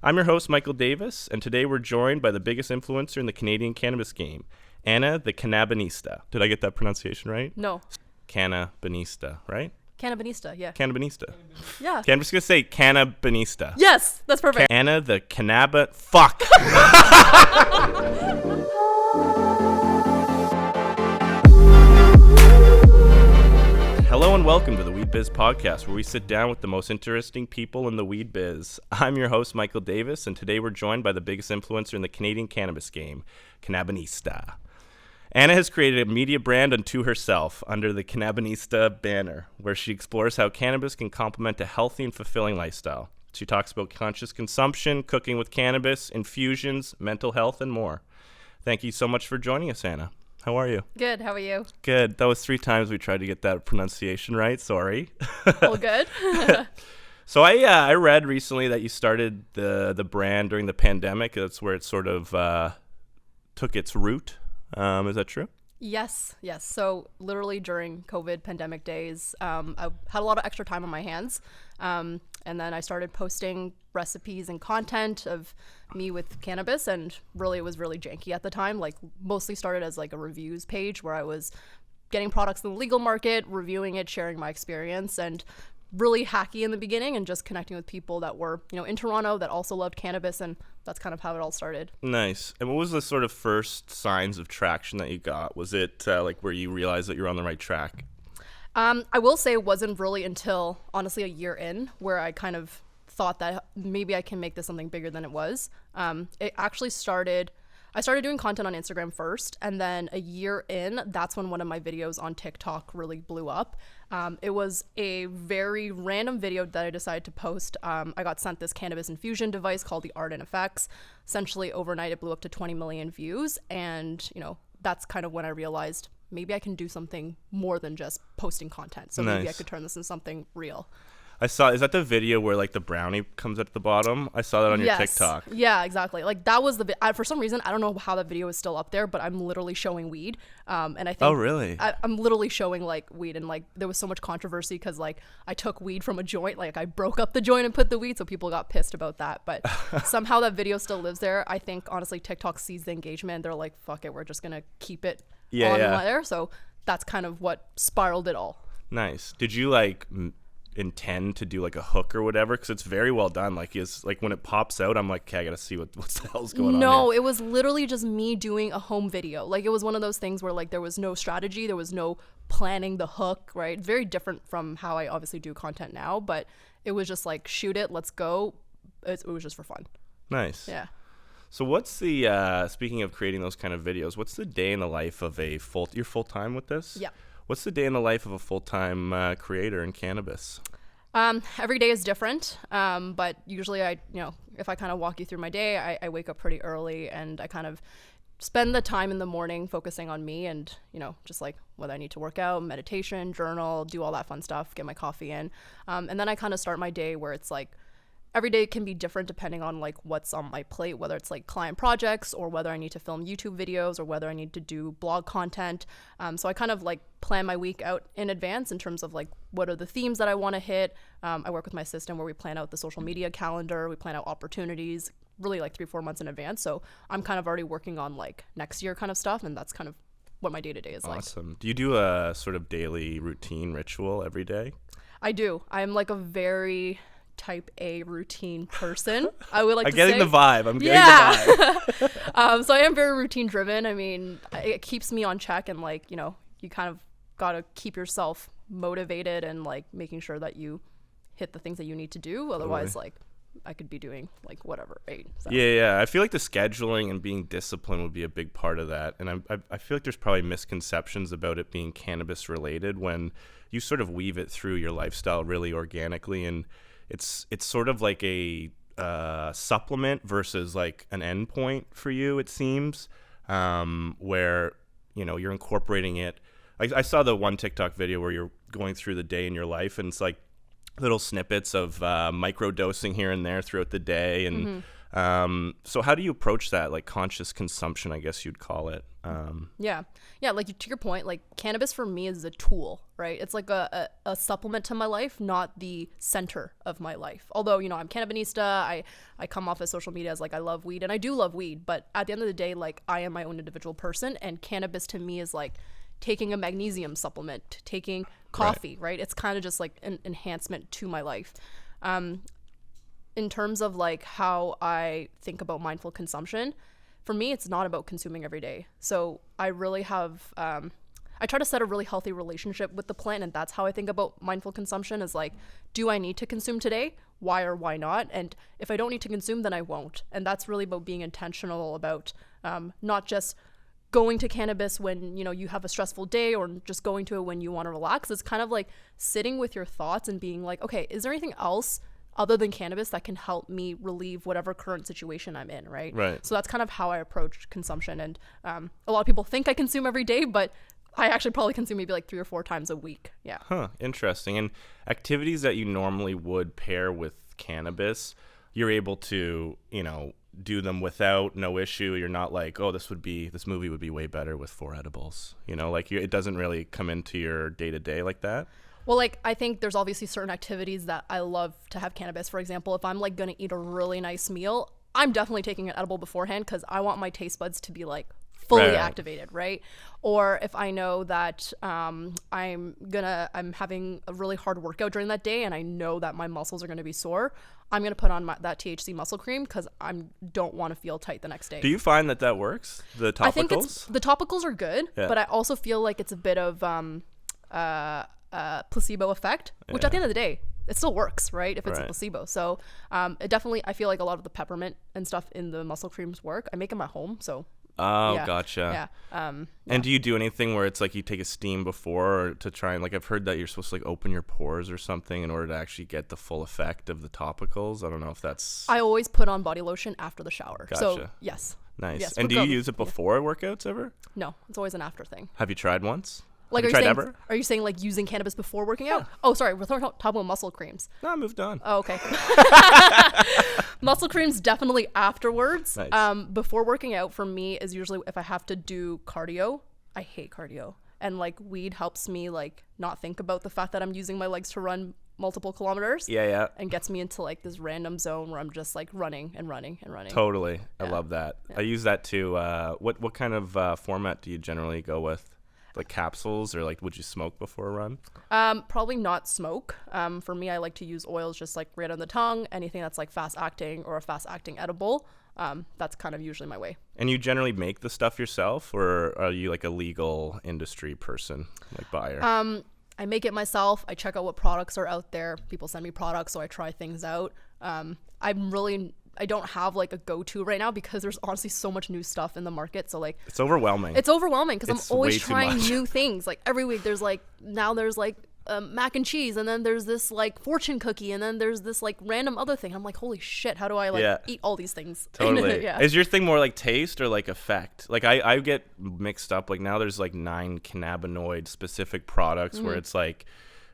I'm your host, Michael Davis, and today we're joined by the biggest influencer in the Canadian cannabis game, Anna the Cannabinista. Did I get that pronunciation right? No. Cannabinista, right? Cannabinista, yeah. Cannabinista. Yeah. Okay, I'm just going to say Cannabinista. Yes, that's perfect. Anna the Fuck! Hello and welcome to the Weed Biz Podcast, where we sit down with the most interesting people in the weed biz. I'm your host, Michael Davis, and today we're joined by the biggest influencer in the Canadian cannabis game, Cannabinista. Anna has created a media brand unto herself under the Cannabinista banner, where she explores how cannabis can complement a healthy and fulfilling lifestyle. She talks about conscious consumption, cooking with cannabis, infusions, mental health, and more. Thank you so much for joining us, Anna. How are you? Good. How are you? Good. That was 3 times we tried to get that pronunciation right. Sorry. All good. So I read recently that you started the brand during the pandemic. That's where it sort of took its root. Is that true? Yes. So literally during COVID pandemic days, I had a lot of extra time on my hands. And then I started posting recipes and content of me with cannabis, and really it was really janky at the time. Like mostly started as like a reviews page where I was getting products in the legal market, reviewing it, sharing my experience, and really hacky in the beginning and just connecting with people that were, in Toronto that also loved cannabis, and that's kind of how it all started. Nice. And what was the sort of first signs of traction that you got? Was it like where you realized that you're on the right track? I will say it wasn't really until honestly a year in where I kind of thought that maybe I can make this something bigger than it was. It actually I started doing content on Instagram first, and then a year in, that's when one of my videos on TikTok really blew up. It was a very random video that I decided to post. I got sent this cannabis infusion device called the Art and Effects. Essentially, overnight, it blew up to 20 million views, and that's kind of when I realized maybe I can do something more than just posting content. So maybe I could turn this into something real. Is that the video where like the brownie comes at the bottom? I saw that on your TikTok. Yeah, exactly. Like that was for some reason, I don't know how that video is still up there, but I'm literally showing weed. And I think, oh really? I'm literally showing like weed, and like there was so much controversy because like I took weed from a joint, like I broke up the joint and put the weed, so people got pissed about that. But somehow that video still lives there. I think honestly TikTok sees the engagement. They're like, fuck it, we're just gonna keep it on there. So that's kind of what spiraled it all. Nice. Did you like intend to do like a hook or whatever? Because it's very well done. Like it's like when it pops out, I'm like, okay, I gotta see what the hell's going on. No, it was literally just me doing a home video. Like it was one of those things where like there was no strategy, there was no planning the hook, right? Very different from how I obviously do content now, but it was just like, shoot it, let's go. It was just for fun. Nice. Yeah. So what's the speaking of creating those kind of videos, what's the day in the life of you're full-time with this? Yeah. What's the day in the life of a full-time creator in cannabis? Every day is different, but usually if I kind of walk you through my day, I wake up pretty early and I kind of spend the time in the morning focusing on me and, just like whether I need to work out, meditation, journal, do all that fun stuff, get my coffee in. And then I kind of start my day where it's like, every day can be different depending on like what's on my plate, whether it's like client projects or whether I need to film YouTube videos or whether I need to do blog content. So I kind of like plan my week out in advance in terms of like what are the themes that I want to hit. I work with my assistant where we plan out the social media calendar, we plan out opportunities really like 3-4 months in advance. So I'm kind of already working on like next year kind of stuff, and that's kind of what my day-to-day is like. Awesome. Do you do a sort of daily routine ritual every day? I do. I'm like a very type A routine person. I would like to say. I'm getting the vibe. The vibe. So I am very routine driven. I mean, it keeps me on check, and like, you kind of got to keep yourself motivated and like making sure that you hit the things that you need to do. Otherwise, like I could be doing like whatever, right? So. Yeah. I feel like the scheduling and being disciplined would be a big part of that. And I feel like there's probably misconceptions about it being cannabis related when you sort of weave it through your lifestyle really organically, and it's sort of like a supplement versus like an end point for you, it seems, where, you're incorporating it. I saw the one TikTok video where you're going through the day in your life, and it's like little snippets of micro dosing here and there throughout the day, and So how do you approach that, like conscious consumption, I guess you'd call it? Yeah, like to your point, like cannabis for me is a tool, right? It's like a supplement to my life, not the center of my life. Although, I'm Cannabinista, I come off of social media as like I love weed, and I do love weed, but at the end of the day, like I am my own individual person, and cannabis to me is like taking a magnesium supplement, taking coffee, right? It's kind of just like an enhancement to my life. In terms of like how I think about mindful consumption, for me, it's not about consuming every day. So I really have, I try to set a really healthy relationship with the plant, and that's how I think about mindful consumption is like, do I need to consume today? Why or why not? And if I don't need to consume, then I won't. And that's really about being intentional about not just going to cannabis when, you have a stressful day, or just going to it when you want to relax. It's kind of like sitting with your thoughts and being like, okay, is there anything else other than cannabis that can help me relieve whatever current situation I'm in, right? So that's kind of how I approach consumption. And a lot of people think I consume every day, but I actually probably consume maybe like 3 or 4 times a week. Yeah. Interesting. And activities that you normally would pair with cannabis, you're able to, do them without no issue. You're not like, oh, this movie would be way better with 4 edibles. Like it doesn't really come into your day to day like that. Well, like, I think there's obviously certain activities that I love to have cannabis. For example, if I'm like going to eat a really nice meal, I'm definitely taking an edible beforehand because I want my taste buds to be like fully activated, right? Or if I know that I'm having a really hard workout during that day and I know that my muscles are going to be sore, I'm going to put on that THC muscle cream because I don't want to feel tight the next day. Do you find that works? The topicals? I think the topicals are good, but I also feel like it's a bit of placebo effect, which at the end of the day, it still works, right? If it's a placebo. So it definitely, I feel like a lot of the peppermint and stuff in the muscle creams work. I make them at home, so. Gotcha. Yeah. And do you do anything where it's like you take a steam before, or to try and, like, I've heard that you're supposed to like open your pores or something in order to actually get the full effect of the topicals? I don't know if that's. I always put on body lotion after the shower. Gotcha. So yes. Nice. Yes, and do you use it before workouts ever? No, it's always an after thing. Have you tried once? Like, ever? Are you saying like using cannabis before working out? Oh, sorry, we're talking about muscle creams. No, I moved on. Oh, okay. Muscle creams definitely afterwards. Nice. Before working out for me is usually if I have to do cardio. I hate cardio, and like weed helps me like not think about the fact that I'm using my legs to run multiple kilometers. Yeah. And gets me into like this random zone where I'm just like running and running and running. Totally. I love that. Yeah. I use that too. What kind of format do you generally go with? Like capsules, or like would you smoke before a run? Probably not smoke. For me, I like to use oils just like right on the tongue. Anything that's like fast acting or a fast acting edible. That's kind of usually my way. And you generally make the stuff yourself, or are you like a legal industry person, like buyer? I make it myself. I check out what products are out there. People send me products, so I try things out. I don't have like a go-to right now because there's honestly so much new stuff in the market. So like it's overwhelming. It's overwhelming because I'm always trying new things. Like every week there's like mac and cheese, and then there's this like fortune cookie, and then there's this like random other thing. I'm like, holy shit, how do I like eat all these things? Totally. Is your thing more like taste or like effect? Like I get mixed up. Like now there's like 9 cannabinoid specific products where it's like,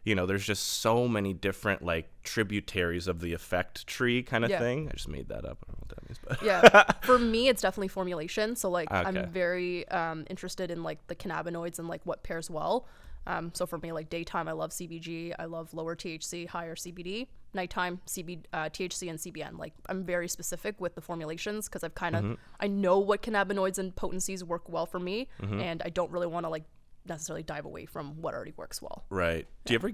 there's just so many different like tributaries of the effect tree kind of thing. I just made that up. I don't know what that means, but yeah. For me, it's definitely formulation. So like I'm very interested in like the cannabinoids and like what pairs well. So for me, like daytime, I love CBG. I love lower THC, higher CBD. Nighttime, THC and CBN. Like I'm very specific with the formulations because I've kind of I know what cannabinoids and potencies work well for me, and I don't really want to like necessarily dive away from what already works well. Right. Do you ever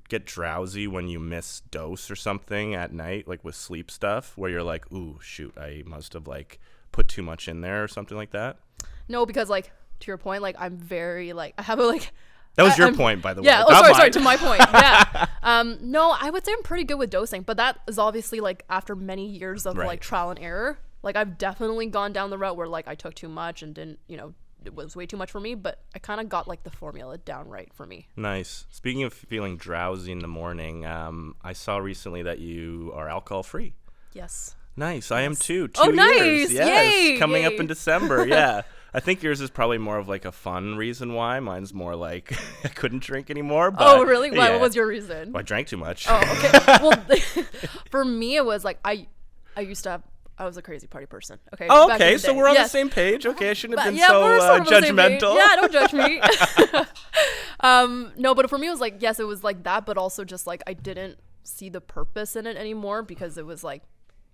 get drowsy when you miss dose or something at night, like with sleep stuff, where you're like, ooh, shoot, I must have like put too much in there or something like that? No, because like to your point, like I'm very like I have a like. That was your point, by the way. Yeah. Sorry. To my point. Yeah. No, I would say I'm pretty good with dosing, but that is obviously like after many years of like trial and error. Like I've definitely gone down the route where like I took too much and didn't, it was way too much for me, but I kind of got like the formula down right for me. Nice. Speaking of feeling drowsy in the morning, I saw recently that you are alcohol free. Yes. Nice. I am too. 2 years. Nice. Yes. Yay. Coming up in December. Yeah. I think yours is probably more of like a fun reason why. Mine's more like I couldn't drink anymore. But, oh, really? What was your reason? Well, I drank too much. Oh, okay. Well, for me, it was like I was a crazy party person. Okay. Oh, back in okay. the So day. we're on the Yes. same page. Okay, I shouldn't have been we're sort of on the same page. judgmental. Yeah, don't judge me. No, but for me, it was like, yes, it was like that, but also just like I didn't see the purpose in it anymore because it was like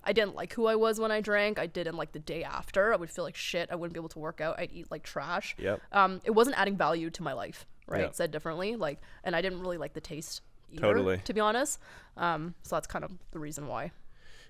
I didn't like who I was when I drank. I didn't like the day after. I would feel like shit. I wouldn't be able to work out. I'd eat like trash. Yep. It wasn't adding value to my life, right? Yep. Said differently, like, and I didn't really like the taste either, Totally. to be honest. So that's kind of the reason why.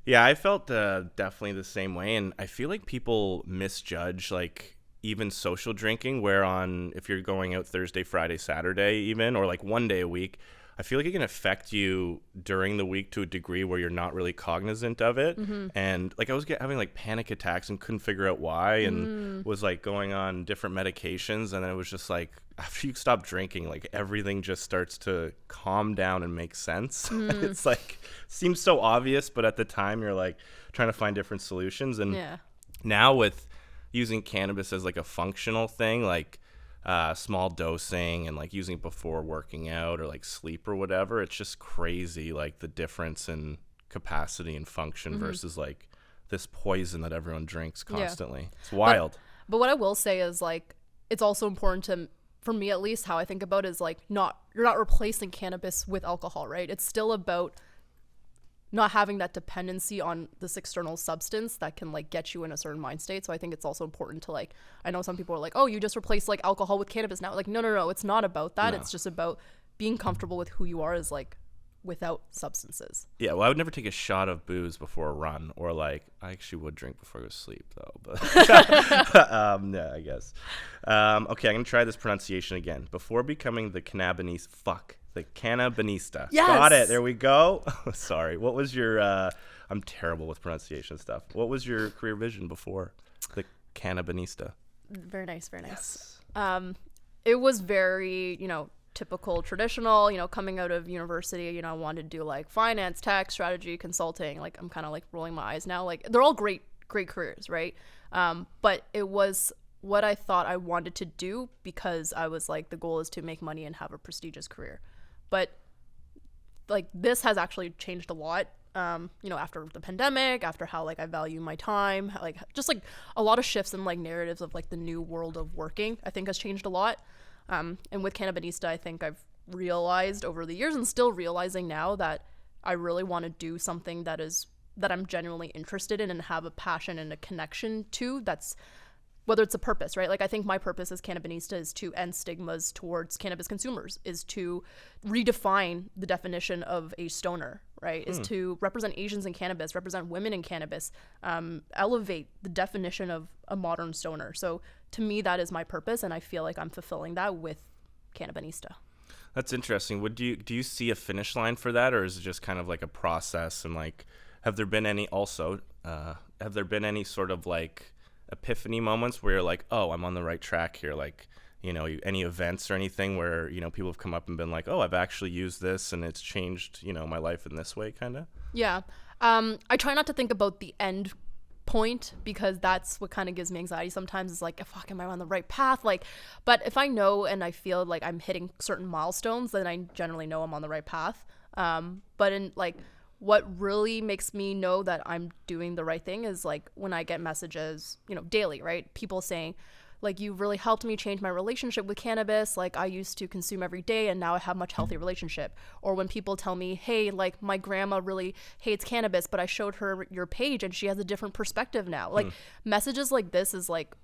Yeah, I felt definitely the same way, and I feel like people misjudge like even social drinking, where on if you're going out Thursday, Friday, Saturday even, or like one day a week, I feel like it can affect you during the week to a degree where you're not really cognizant of it. And like I was having like panic attacks and couldn't figure out why, and was like going on different medications, and then it was just like after you stop drinking, like everything just starts to calm down and make sense. It's like seems so obvious, but at the time you're like trying to find different solutions. And now with using cannabis as like a functional thing, like small dosing and like using it before working out or like sleep or whatever, it's just crazy like the difference in capacity and function versus like this poison that everyone drinks constantly. It's wild. But what I will say is like it's also important to, for me at least, how I think about it is like you're not replacing cannabis with alcohol, right? It's still about not having that dependency on this external substance that can like get you in a certain mind state. So I think it's also important to like, I know some people are like, oh, you just replace like alcohol with cannabis now. Like, no, it's not about that. No. It's just about being comfortable with who you are as like without substances. Yeah, well, I would never take a shot of booze before a run, or like I actually would drink before I go to sleep though. But yeah, I guess. Okay, I'm gonna try this pronunciation again. Before becoming the cannabinista. Yes! Got it. There we go. Sorry. What was your? I'm terrible with pronunciation stuff. What was your career vision before the cannabinista? Very nice. Very nice. Yes. It was very, typical traditional, coming out of university, I wanted to do like finance, tax, strategy, consulting. Like I'm kind of like rolling my eyes now. Like they're all great careers, right? But it was what I thought I wanted to do because I was like, the goal is to make money and have a prestigious career. But like this has actually changed a lot. After the pandemic, after how like I value my time, like just like a lot of shifts in like narratives of like the new world of working, I think has changed a lot. And with Cannabinista, I think I've realized over the years and still realizing now that I really want to do something that I'm genuinely interested in and have a passion and a connection to. That's whether it's a purpose, right? Like I think my purpose as Cannabinista is to end stigmas towards cannabis consumers, is to redefine the definition of a stoner, right? Is to represent Asians in cannabis, represent women in cannabis, elevate the definition of a modern stoner. So to me, that is my purpose, and I feel like I'm fulfilling that with Cannabinista. That's interesting. Do you see a finish line for that, or is it just kind of like a process? And like, have there been any sort of like epiphany moments where you're like, oh, I'm on the right track here? Like, any events or anything where, people have come up and been like, oh, I've actually used this and it's changed, my life in this way, kind of? Yeah. I try not to think about the end point because that's what kind of gives me anxiety sometimes, is like, fuck, am I on the right path? Like, but if I know and I feel like I'm hitting certain milestones, then I generally know I'm on the right path. But in like, what really makes me know that I'm doing the right thing is like when I get messages, daily, right? People saying like, you really helped me change my relationship with cannabis. Like I used to consume every day and now I have a much healthier relationship. Or when people tell me, hey, like my grandma really hates cannabis, but I showed her your page and she has a different perspective now. Like messages like this is like,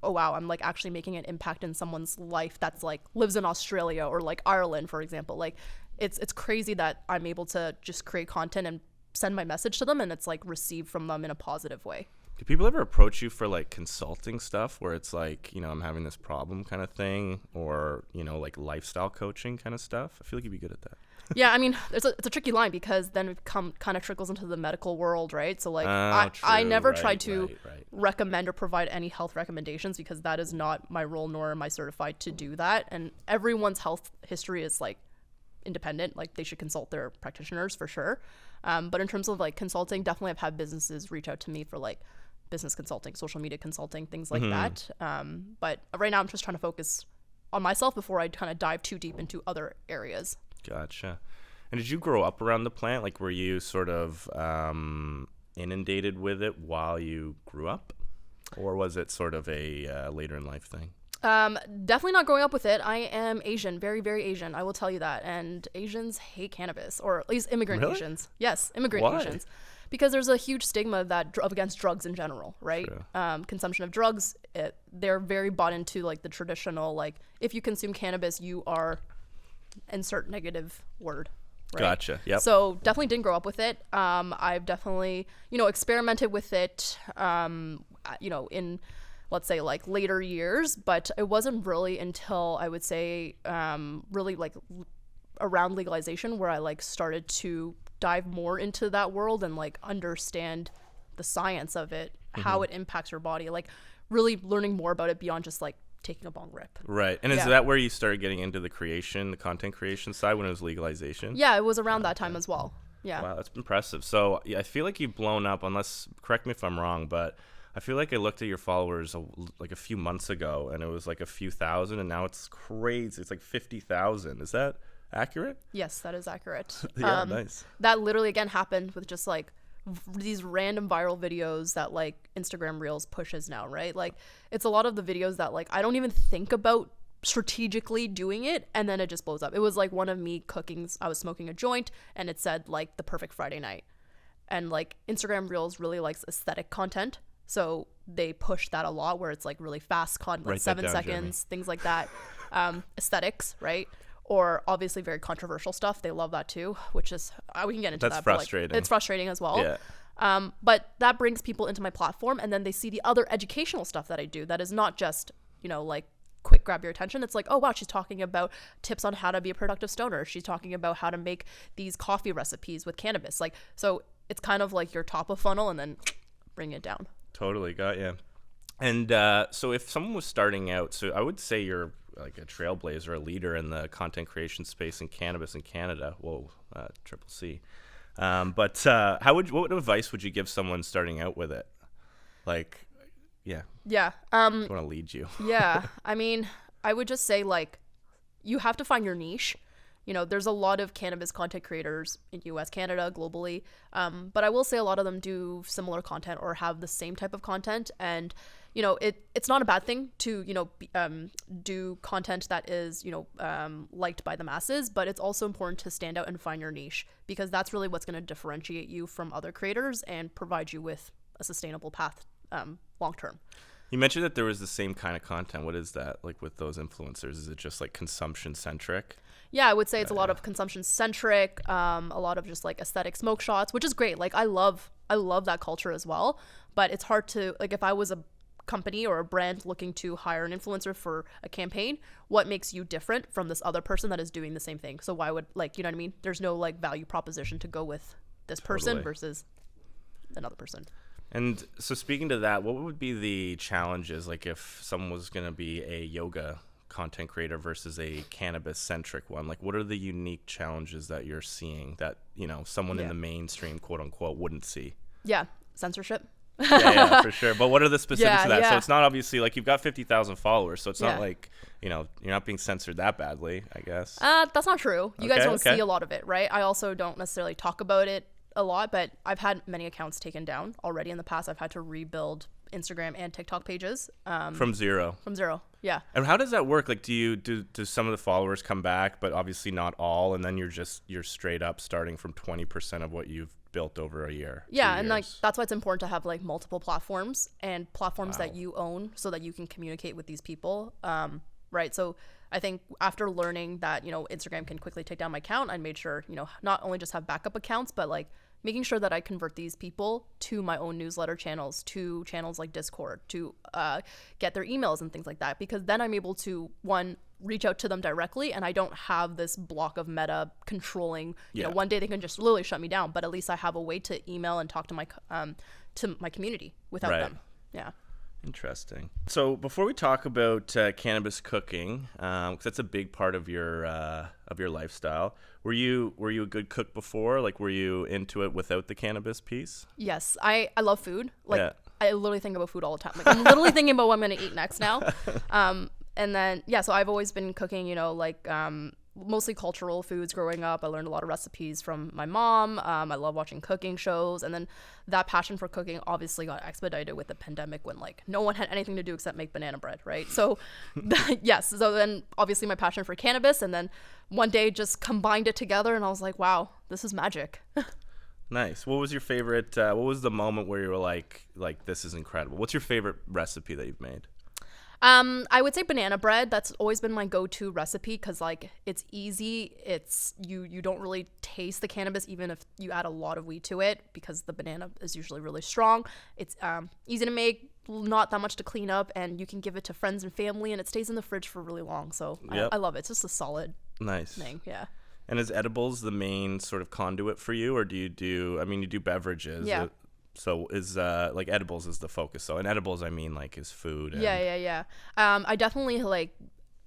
oh wow, I'm like actually making an impact in someone's life that's like lives in Australia or like Ireland, for example. Like it's crazy that I'm able to just create content and send my message to them and it's like received from them in a positive way. Do people ever approach you for like consulting stuff where it's like, I'm having this problem kind of thing, or, like lifestyle coaching kind of stuff? I feel like you'd be good at that. Yeah, I mean, it's a tricky line because then it kind of trickles into the medical world, right? So like I never tried to recommend or provide any health recommendations because that is not my role, nor am I certified to do that. And everyone's health history is like independent. Like they should consult their practitioners for sure. But in terms of like consulting, definitely I've had businesses reach out to me for like business consulting, social media consulting, things like that. But right now I'm just trying to focus on myself before I kind of dive too deep into other areas. Gotcha. And did you grow up around the plant? Like, were you sort of inundated with it while you grew up, or was it sort of a later in life thing? Definitely not growing up with it. I am Asian, very, very Asian. I will tell you that. And Asians hate cannabis, or at least immigrant Really? Asians. Yes, immigrant Why? Asians. Because there's a huge stigma that against drugs in general, right? True. Consumption of drugs, they're very bought into like the traditional, like if you consume cannabis, you are insert negative word. Right? Gotcha. Yep. So definitely didn't grow up with it. I've definitely, experimented with it, in let's say like later years, but it wasn't really until I would say really like around legalization where I like started to dive more into that world and like understand the science of it, how it impacts your body, like really learning more about it beyond just like taking a bong rip. Right. And is that where you started getting into the content creation side when it was legalization? Yeah, it was around that time as well. Yeah. Wow, that's impressive. So yeah, I feel like you've blown up, unless, correct me if I'm wrong, but I feel like I looked at your followers like a few months ago and it was like a few thousand, and now it's crazy. It's like 50,000. Is that accurate? Yes, that is accurate. Yeah, nice. That literally again happened with just like these random viral videos that like Instagram Reels pushes now, right? Like it's a lot of the videos that like I don't even think about strategically doing it, and then it just blows up. It was like one of me cooking, I was smoking a joint and it said like the perfect Friday night, and like Instagram Reels really likes aesthetic content, so they push that a lot where it's like really fast content, like 7 seconds, things like that. Aesthetics, right? Or obviously very controversial stuff. They love that too, which is, we can get into that. That's frustrating. But, like, it's frustrating as well. Yeah. But that brings people into my platform, and then they see the other educational stuff that I do that is not just, like quick grab your attention. It's like, oh wow, she's talking about tips on how to be a productive stoner. She's talking about how to make these coffee recipes with cannabis. Like, so it's kind of like your top of funnel and then bring it down. Totally, got you. And so if someone was starting out, so I would say you're like a trailblazer, a leader in the content creation space in cannabis in Canada. Whoa, triple C. But what advice would you give someone starting out with it? Like, yeah. Yeah. I want to lead you. Yeah. I mean, I would just say like, you have to find your niche. There's a lot of cannabis content creators in US, Canada, globally. But I will say a lot of them do similar content or have the same type of content. And, it's not a bad thing to, do content that is, liked by the masses, but it's also important to stand out and find your niche, because that's really what's going to differentiate you from other creators and provide you with a sustainable path long term. You mentioned that there was the same kind of content. What is that like with those influencers? Is it just like consumption centric? Yeah, I would say it's a lot of consumption centric, a lot of just like aesthetic smoke shots, which is great. Like I love that culture as well, but it's hard to, like, if I was a company or a brand looking to hire an influencer for a campaign, what makes you different from this other person that is doing the same thing? So why would, like, you know what I mean? There's no like value proposition to go with this person versus another person. And so speaking to that, what would be the challenges, like if someone was going to be a yoga content creator versus a cannabis centric one? Like what are the unique challenges that you're seeing that, someone in the mainstream, quote unquote, wouldn't see? Yeah. Censorship. yeah, for sure. But what are the specifics of that? Yeah. So it's not obviously like you've got 50,000 followers, so it's not like, you're not being censored that badly, I guess. That's not true. You guys don't see a lot of it, right? I also don't necessarily talk about it a lot, but I've had many accounts taken down already in the past. I've had to rebuild Instagram and TikTok pages. From zero. Yeah. And how does that work? Like, do some of the followers come back, but obviously not all, and then you're straight up starting from 20% of what you've built over a year? Yeah, and like that's why it's important to have like multiple platforms and platforms that you own so that you can communicate with these people. Right. So I think after learning that, Instagram can quickly take down my account, I made sure, not only just have backup accounts, but like making sure that I convert these people to my own newsletter channels, to channels like Discord, to get their emails and things like that, because then I'm able to, one, reach out to them directly, and I don't have this block of Meta controlling, one day they can just literally shut me down, but at least I have a way to email and talk to my community without them. Yeah. Interesting. So before we talk about cannabis cooking, because that's a big part of your lifestyle, were you a good cook before? Like, were you into it without the cannabis piece? Yes, I love food. Like, I literally think about food all the time. Like, I'm literally thinking about what I'm gonna eat next now. And then so I've always been cooking. mostly cultural foods growing up. I learned a lot of recipes from my mom. I love watching cooking shows. And then that passion for cooking obviously got expedited with the pandemic when like no one had anything to do except make banana bread, right? So yes. So then obviously my passion for cannabis, and then one day just combined it together and I was like, wow, this is magic. Nice. What was your favorite, what was the moment where you were like, this is incredible? What's your favorite recipe that you've made? I would say banana bread. That's always been my go-to recipe because like it's easy. It's you don't really taste the cannabis even if you add a lot of weed to it because the banana is usually really strong. It's easy to make, not that much to clean up, and you can give it to friends and family, and it stays in the fridge for really long. So Yep. I love it. It's just a solid Nice thing. Yeah. And is edibles the main sort of conduit for you, or do you do? I mean, you do beverages. Yeah. So is like edibles is the focus. So in edibles, I mean like is food. And Yeah. I definitely like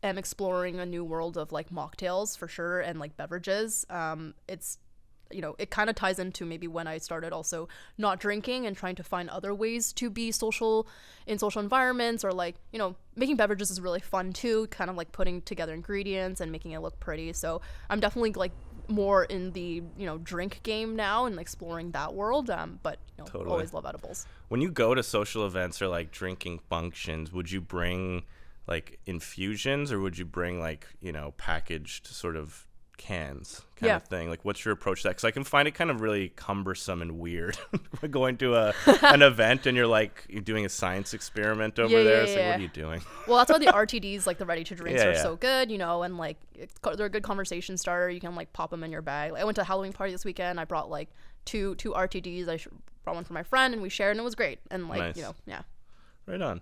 am exploring a new world of like mocktails for sure and like beverages. It's it kind of ties into maybe when I started also not drinking and trying to find other ways to be social in social environments, or like making beverages is really fun too, kind of like putting together ingredients and making it look pretty. So I'm definitely like more in the drink game now and exploring that world, but Totally. always love edibles. When you go to social events or like drinking functions, would you bring like infusions, or would you bring like packaged sort of cans kind of thing? Like what's your approach to that? Because I can find it kind of really cumbersome and weird going to an event and you're doing a science experiment over there. It's like, what are you doing? Well, that's why the RTDs, like the ready to drinks, are so good, and like they're a good conversation starter. You can like pop them in your bag. Like, I went to a Halloween party this weekend. I brought like two RTDs. I brought one for my friend and we shared, and it was great. And like Nice. Yeah. Right on.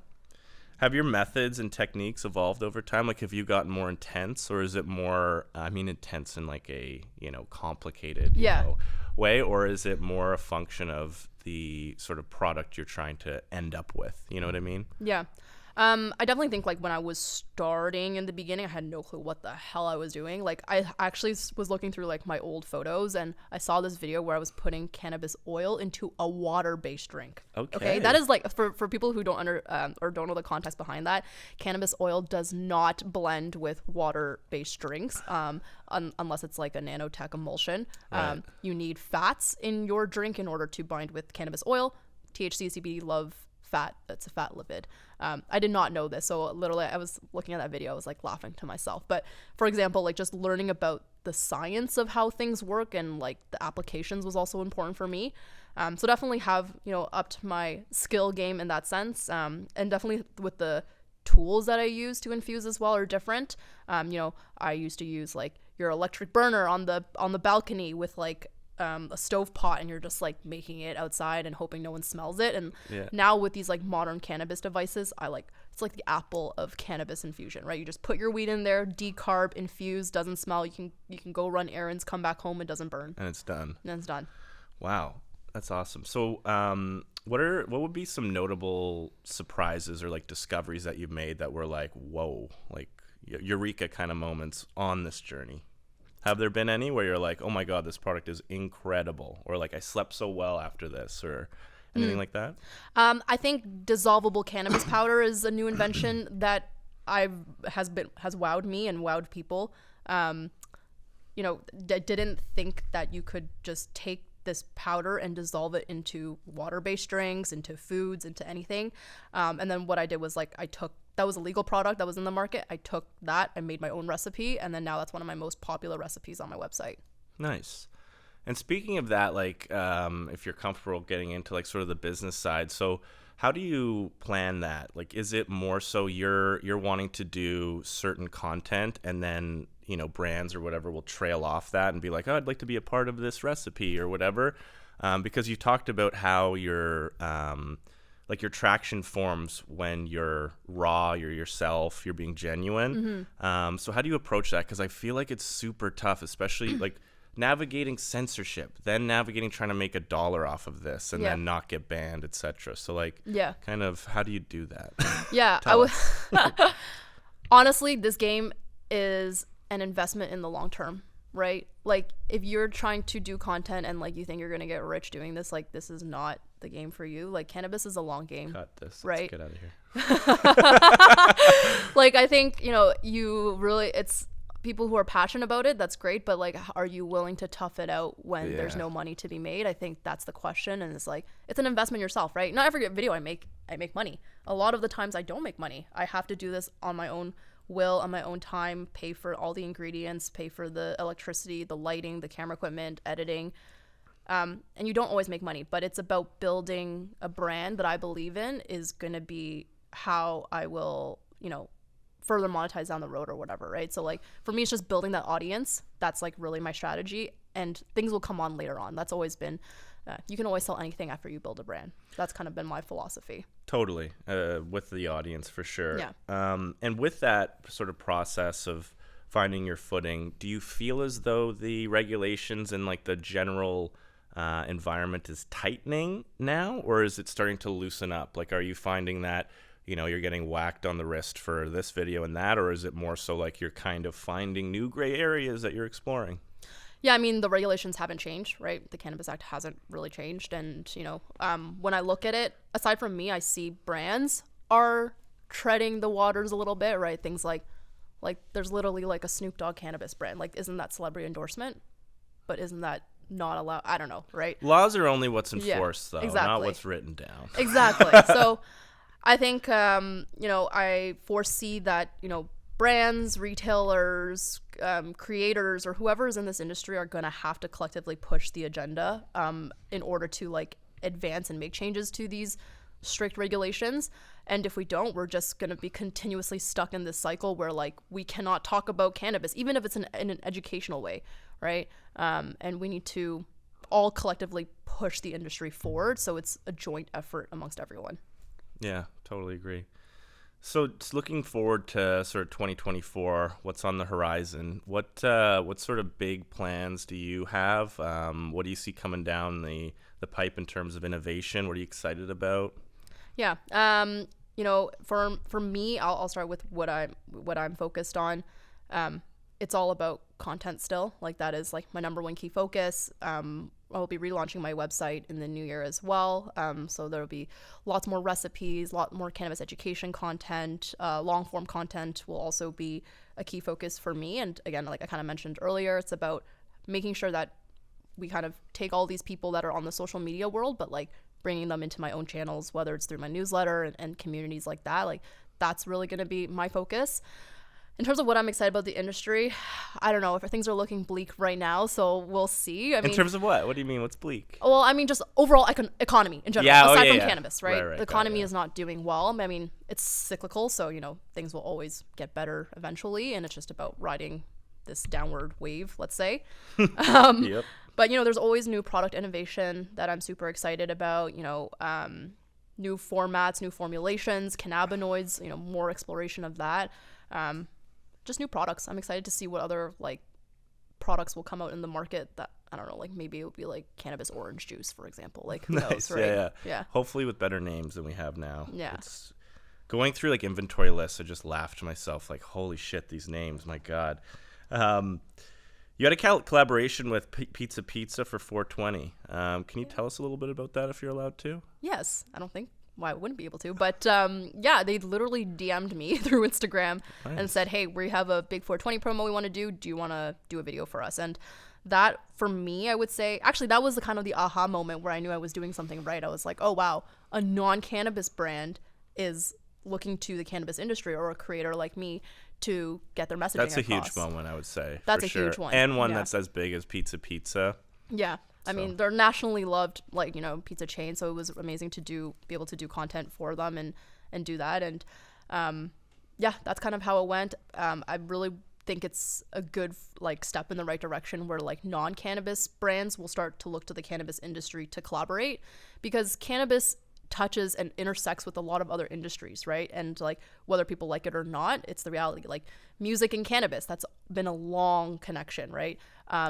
Have your methods and techniques evolved over time? Like, have you gotten more intense, or is it more, intense in like a, complicated way, or is it more a function of the sort of product you're trying to end up with? You know what I mean? Yeah. I definitely think like when I was starting in the beginning, I had no clue what the hell I was doing. Like I actually was looking through like my old photos and I saw this video where I was putting cannabis oil into a water-based drink. Okay. That is like for people who don't or don't know the context behind that, cannabis oil does not blend with water-based drinks unless it's like a nanotech emulsion. Right. You need fats in your drink in order to bind with cannabis oil. THC, CBD love fat. It's a fat lipid. I did not know this, so literally I was looking at that video, I was like laughing to myself. But for example, like just learning about the science of how things work and like the applications was also important for me. So definitely have upped my skill game in that sense, and definitely with the tools that I use to infuse as well are different. I used to use like your electric burner on the balcony with like a stove pot, and you're just like making it outside and hoping no one smells it. And now with these like modern cannabis devices, it's like the Apple of cannabis infusion, right? You just put your weed in there, decarb, infuse, doesn't smell. You can go run errands, come back home, it doesn't burn, And it's done. Wow, that's awesome. So what would be some notable surprises or like discoveries that you've made that were like, whoa, like eureka kind of moments on this journey? Have there been any where you're like, oh my God, this product is incredible, or like I slept so well after this, or anything like that? I think dissolvable cannabis powder is a new invention that has wowed me and wowed people. Didn't think that you could just take this powder and dissolve it into water-based drinks, into foods, into anything. And then what I did was like that was a legal product that was in the market. I took that and made my own recipe, and then now that's one of my most popular recipes on my website. Nice. And speaking of that, like if you're comfortable getting into like sort of the business side, so how do you plan that? Like, is it more so you're wanting to do certain content and then brands or whatever will trail off that and be like, oh, I'd like to be a part of this recipe or whatever, because you talked about how your traction forms when you're raw, you're yourself, you're being genuine. Mm-hmm. So how do you approach that? Because I feel like it's super tough, especially like navigating censorship, then navigating trying to make $1 off of this and then not get banned, etc. So like, kind of how do you do that? Yeah, honestly, this game is an investment in the long term, right? Like if you're trying to do content and like you think you're gonna get rich doing this, like this is not the game for you. Like cannabis is a long game. Cut this. Right? Let's get out of here. Like I think you really people who are passionate about it, that's great, but like, are you willing to tough it out when there's Yeah. no money to be made? I think that's the question. And it's like, it's an investment yourself, right? Not every video I make money. A lot of the times I don't make money. I have to do this on my own will, on my own time, pay for all the ingredients, pay for the electricity, the lighting, the camera equipment, editing. And you don't always make money, but it's about building a brand that I believe in is going to be how I will, you know, further monetize down the road or whatever, right? So like for me, it's just building that audience. That's like really my strategy, and things will come on later on. That's always been, you can always sell anything after you build a brand. That's kind of been my philosophy. Totally. With the audience for sure. Yeah. And with that sort of process of finding your footing, do you feel as though the regulations and like the general environment is tightening now, or is it starting to loosen up? Like, are you finding that, you know, you're getting whacked on the wrist for this video and that, or is it more so like you're kind of finding new gray areas that you're exploring? Yeah, I mean, the regulations haven't changed, right? The Cannabis Act hasn't really changed. And, you know, when I look at it, aside from me, I see brands are treading the waters a little bit, right? Things like there's literally like a Snoop Dogg cannabis brand. Like, isn't that celebrity endorsement? But isn't that not allowed? I don't know, right? Laws are only what's enforced, though, exactly. not what's written down. Exactly. So I think, you know, I foresee that, you know, brands, retailers, creators, or whoever's in this industry are going to have to collectively push the agenda in order to like advance and make changes to these strict regulations. And if we don't, we're just going to be continuously stuck in this cycle where like we cannot talk about cannabis, even if it's in an educational way, right? And we need to all collectively push the industry forward, so it's a joint effort amongst everyone. Yeah, totally agree. So just looking forward to sort of 2024, what's on the horizon? What sort of big plans do you have? What do you see coming down the pipe in terms of innovation? What are you excited about? Yeah. You know, for me, I'll start with what I'm focused on. It's all about content still. Like, that is like my number one key focus. I'll be relaunching my website in the new year as well. So there'll be lots more recipes, lot more cannabis education content, long form content will also be a key focus for me. And again, like I kind of mentioned earlier, it's about making sure that we kind of take all these people that are on the social media world, but like bringing them into my own channels, whether it's through my newsletter and communities like that. Like, that's really going to be my focus. In terms of what I'm excited about the industry, I don't know if things are looking bleak right now, so we'll see. I mean, in terms of what? What do you mean? What's bleak? Well, I mean, just overall economy in general, Yeah, aside from yeah. cannabis, right? Right, The economy is not doing well. I mean, it's cyclical, so, you know, things will always get better eventually, and it's just about riding this downward wave, let's say. Yep. But, you know, there's always new product innovation that I'm super excited about, you know, new formats, new formulations, cannabinoids, you know, more exploration of that. Just new products. I'm excited to see what other like products will come out in the market that, I don't know, like maybe it would be like cannabis orange juice, for example. Like, who knows, right? Yeah. Hopefully with better names than we have now. Yeah. It's going through like inventory lists. I just laughed to myself, like, holy shit, these names, my God. You had a collaboration with Pizza for 420. Can you tell us a little bit about that if you're allowed to? Yes. I don't think why I wouldn't be able to, but yeah, they literally DM'd me through Instagram and said, hey, we have a big 420 promo we want to do you want to do a video for us? And that, for me, I would say, actually that was the kind of the aha moment where I knew I was doing something right. I was like, oh wow, a non-cannabis brand is looking to the cannabis industry or a creator like me to get their messaging That's a across. huge moment, I would say. That's for a sure. huge one. And one Yeah. that's as big as Pizza. Yeah. I mean, they're nationally loved, like, you know, pizza chain. So it was amazing to be able to do content for them and do that. And yeah, that's kind of how it went. I really think it's a good like step in the right direction where like non-cannabis brands will start to look to the cannabis industry to collaborate, because cannabis touches and intersects with a lot of other industries, right? And like whether people like it or not, it's the reality. Like music and cannabis, that's been a long connection, right?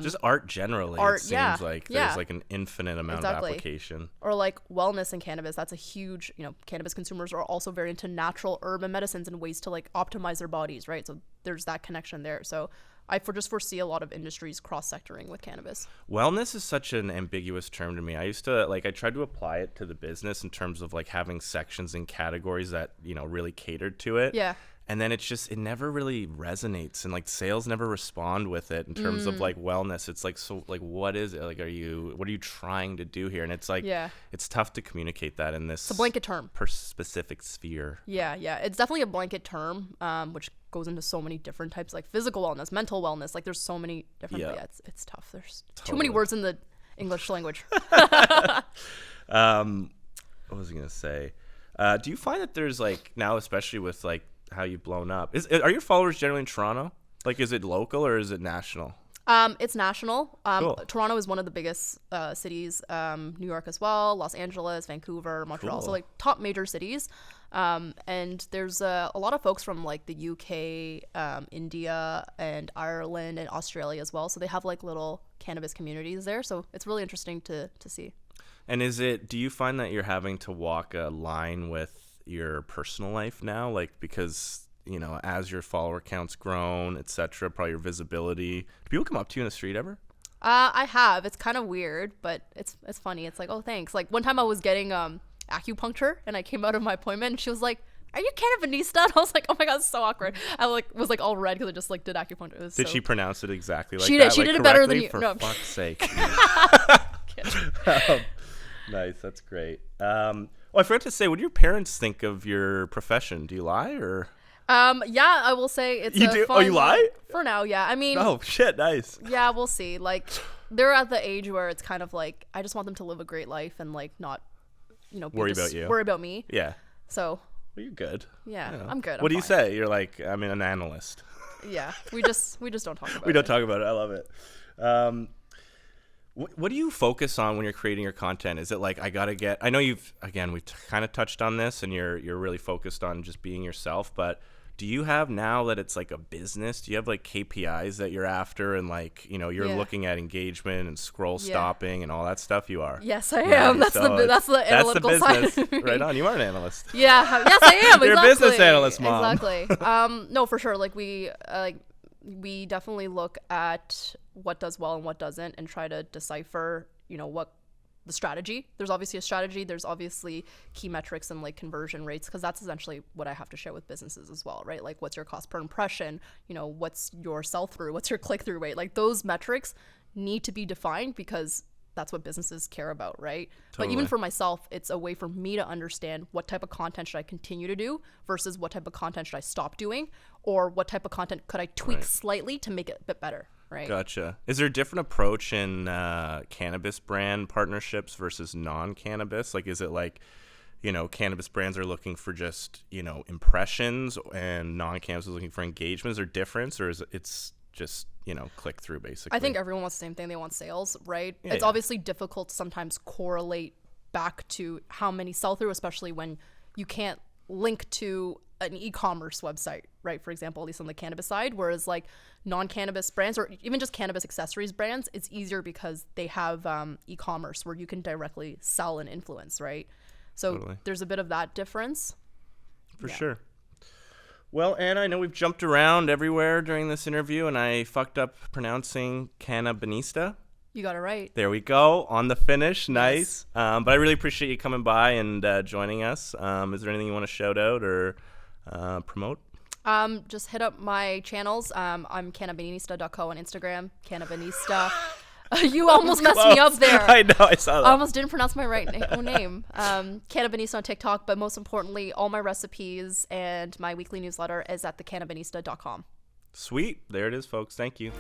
Just art generally, it seems like there's like an infinite amount of application. Or like wellness and cannabis, that's a huge, you know, cannabis consumers are also very into natural herb and medicines and ways to like optimize their bodies, right? So there's that connection there. So I just foresee a lot of industries cross-sectoring with cannabis. Wellness is such an ambiguous term to me. I tried to apply it to the business in terms of like having sections and categories that, you know, really catered to it. Yeah. And then it never really resonates, and like sales never respond with it in terms of like wellness. It's like, so like, what is it? Like, what are you trying to do here? And it's like, it's tough to communicate that in this It's a blanket term. Specific sphere. Yeah. It's definitely a blanket term, which goes into so many different types, like physical wellness, mental wellness. Like there's so many different, it's tough. There's too many words in the English language. What was I going to say? Do you find that there's like now, especially with like how you've blown up, are your followers generally in Toronto? Like, is it local or is it national? It's national. Cool. Toronto is one of the biggest cities. New York as well, Los Angeles, Vancouver, Montreal. Cool. So like top major cities. And there's a lot of folks from like the UK, India, and Ireland and Australia as well. So they have like little cannabis communities there. So it's really interesting to see. And do you find that you're having to walk a line with your personal life now? Like, because, you know, as your follower count's grown, etc., probably your visibility. Do people come up to you in the street ever? I have. It's kind of weird, but it's funny. It's like, oh, thanks. Like one time I was getting acupuncture and I came out of my appointment and she was like, are you Cannabinista? And I was like, oh my God, it's so awkward. I was like all red because I just like did acupuncture. Did she pronounce it exactly like she that? Did. She like, did it better than you. For No. fuck's sake. Nice. That's great. I forgot to say, what do your parents think of your profession? Do you lie or? Yeah, I will say it's you do. Oh, you lie? For now, yeah. I mean, oh shit, nice. Yeah, we'll see. Like, they're at the age where it's kind of like I just want them to live a great life and like not, worry about you, worry about me. Yeah. So. Well, you're good. Yeah, I'm good. What do you say? You're like, I'm an analyst. Yeah, we just don't talk about it. We don't talk about it. I love it. What do you focus on when you're creating your content? Is it like, I know we've kind of touched on this and you're really focused on just being yourself, but do you have, now that it's like a business, do you have like KPIs that you're after and like, you're looking at engagement and scroll stopping and all that stuff? You are? Yes, I am. Nice. That's the analytical business. side. Right on. You are an analyst. Yeah. Yes, I am. You're exactly. a business analyst, Mom. Exactly. No, for sure. Like we definitely look at what does well and what doesn't and try to decipher, what the strategy. There's obviously a strategy. There's obviously key metrics and like conversion rates, because that's essentially what I have to share with businesses as well, right? Like what's your cost per impression? What's your sell through? What's your click through rate? Like those metrics need to be defined because that's what businesses care about, right? Totally. But even for myself, it's a way for me to understand what type of content should I continue to do versus what type of content should I stop doing, or what type of content could I tweak slightly to make it a bit better, right? Gotcha. Is there a different approach in cannabis brand partnerships versus non-cannabis? Like, is it like, cannabis brands are looking for just, impressions and non-cannabis is looking for engagement? Is there difference, or is it's just, click through basically? I think everyone wants the same thing. They want sales, right? It's obviously difficult to sometimes correlate back to how many sell through, especially when you can't link to an e-commerce website, right? For example, at least on the cannabis side, whereas like non-cannabis brands or even just cannabis accessories brands, it's easier because they have e-commerce where you can directly sell and influence, right? So There's a bit of that difference. For sure. Well, Anna, I know we've jumped around everywhere during this interview, and I fucked up pronouncing Cannabinista. You got it right. There we go. On the finish. Nice. But I really appreciate you coming by and joining us. Is there anything you want to shout out or promote? Just hit up my channels. I'm cannabinista.co on Instagram. Cannabinista. You almost messed me up there. I know, I saw that. I almost didn't pronounce my own name. Cannabinista on TikTok, but most importantly, all my recipes and my weekly newsletter is at thecannabinista.com. Sweet. There it is, folks. Thank you.